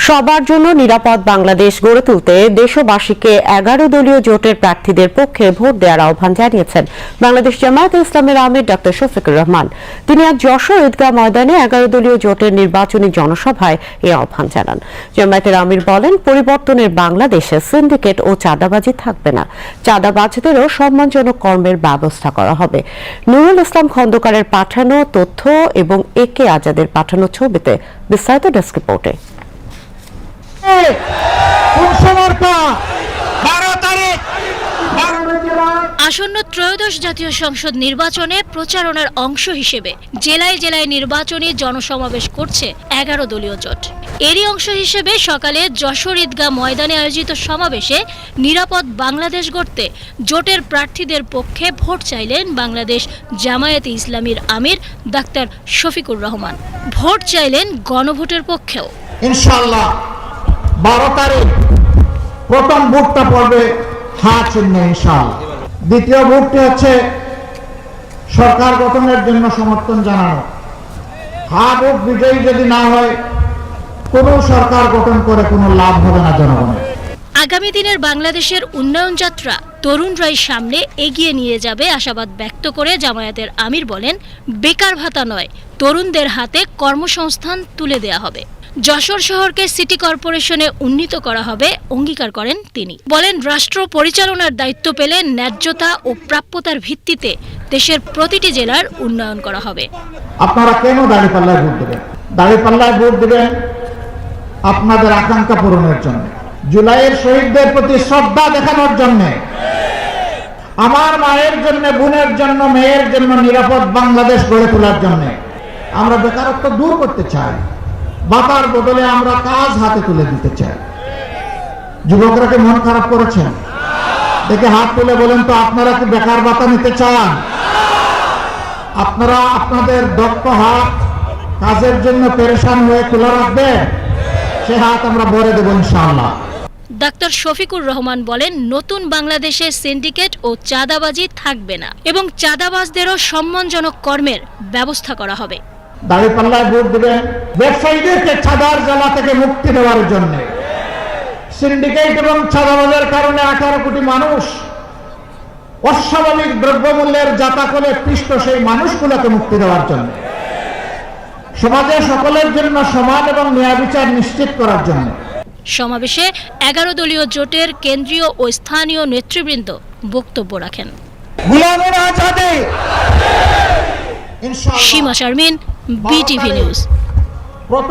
সবার জন্য নিরাপদ বাংলাদেশ গড়ে তুলতে দেশবাসীকে 11 দলীয় জোটের প্রার্থীদের পক্ষে ভোট দেওয়ার আহ্বান জানিয়েছেন বাংলাদেশ জামায়াতে ইসলামের আমির ডক্টর শফিকুর রহমান। তিনি আজ যশোর ঈদগাহ ময়দানে 11 দলীয় জোটের নির্বাচনী জনসভায় এই আহ্বান জানান। জামায়াতের আমির বলেন, পরিবর্তনের বাংলাদেশে সিন্ডিকেট ও চাঁদাবাজি থাকবে না, চাঁদাবাজদেরও সম্মানজনক কর্মের ব্যবস্থা করা হবে। নুরুল ইসলাম খন্দকারের পাঠানো তথ্য এবং একে আজাদের পাঠানো ছবিতে বিস্তারিত ডেস্ক রিপোর্টে। আসন্ন ত্রয়োদশ জাতীয় সংসদ নির্বাচনে প্রচারণার অংশ হিসেবে জেলায় জেলায় নির্বাচনী জনসমাবেশ করছে 11 দলীয় জোট। এরই অংশ হিসেবে সকালে যশোর ঈদগাহ ময়দানে আয়োজিত সমাবেশে নিরাপদ বাংলাদেশ গড়তে জোটের প্রার্থীদের পক্ষে ভোট চাইলেন বাংলাদেশ জামায়াতে ইসলামীর আমির ডাক্তার শফিকুর রহমান। ভোট চাইলেন গণভোটের পক্ষেও। ইনশাআল্লাহ 12 তারিখ প্রথম ভোটটা পড়বে হ্যাঁ চিহ্নে ইনশাআল্লাহ। দ্বিতীয় ভোটটি হচ্ছে সরকার গঠনের জন্য সমর্থন জানানো। হ্যাঁ ভোট বিজয়ী যদি না হয় কোনো সরকার গঠন করে কোনো লাভ হবে না জনগণের। আগামী দিনের বাংলাদেশের উন্নয়ন যাত্রা তরুণরাই সামনে এগিয়ে নিয়ে যাবে আশাবাদ ব্যক্ত করে জামায়াতের আমির বলেন, বেকার ভাতা নয়, তরুণদের হাতে কর্মসংস্থান তুলে দেয়া হবে। যশোর শহরকে সিটি কর্পোরেশনে উন্নীত করা হবে অঙ্গীকার করেন তিনি। বলেন, রাষ্ট্র পরিচালনার দায়িত্ব পেলে ন্যায্যতা ও প্রাপ্যতার ভিত্তিতে দেশের প্রতিটি জেলার উন্নয়ন করা হবে। আপনারা কেন দাঁড়িপাল্লায় ভোট দেবেন? দাঁড়িপাল্লায় ভোট দেবেন আপনাদের আকাঙ্ক্ষা পূরণের জন্য, জুলাইয়ের শহীদদের প্রতি শ্রদ্ধা দেখানোর জন্য, আমার মায়ের জন্য, বোনের জন্য, মেয়ের জন্য নিরাপদ বাংলাদেশ গড়ে তোলার জন্য। আমরা বেকারত্ব দূর করতে চাই, বাতার বদলে আমরা কাজ হাতে তুলে দিতে চাই। যুবকরা কি মন খারাপ করেছেন? দেখে হাত তুলে বলেন তো, আপনারা কি বেকার ভাতা নিতে চান? আপনারা আপনাদের দক্ষ হাত কাজের জন্য পেরেশান হয়ে খোলা রাখবেন, সে হাত আমরা ভরে দেব ইনশাআল্লাহ। ডাক্তার শফিকুর রহমান বলেন, নতুন বাংলাদেশে সিন্ডিকেট ও চাঁদাবাজি থাকবে না এবং চাঁদাবাজদেরও সম্মানজনক কর্মের ব্যবস্থা করা হবে। দাঁড়িপাল্লায় ভোট দেবেন ব্যবসায়ীদেরকে চাঁদার জ্বালা থেকে মুক্তি দেওয়ার জন্য। সিন্ডিকেট এবং চাঁদাবাজের কারণে 18 কোটি মানুষ অস্বাভাবিক দ্রব্যমূল্যের জাতাকলে পিষ্ট, সেই মানুষগুলোকে মুক্তি দেওয়ার জন্য। সমাজে সকলের জন্য সমান এবং ন্যায় বিচার নিশ্চিত করার জন্য। সমাবেশে 11 দলীয় জোটের কেন্দ্রীয় ও স্থানীয় নেতৃবৃন্দ বক্তব্য রাখেন। ইনশাআল্লাহ। সীমা শারমিন, BTV নিউজ।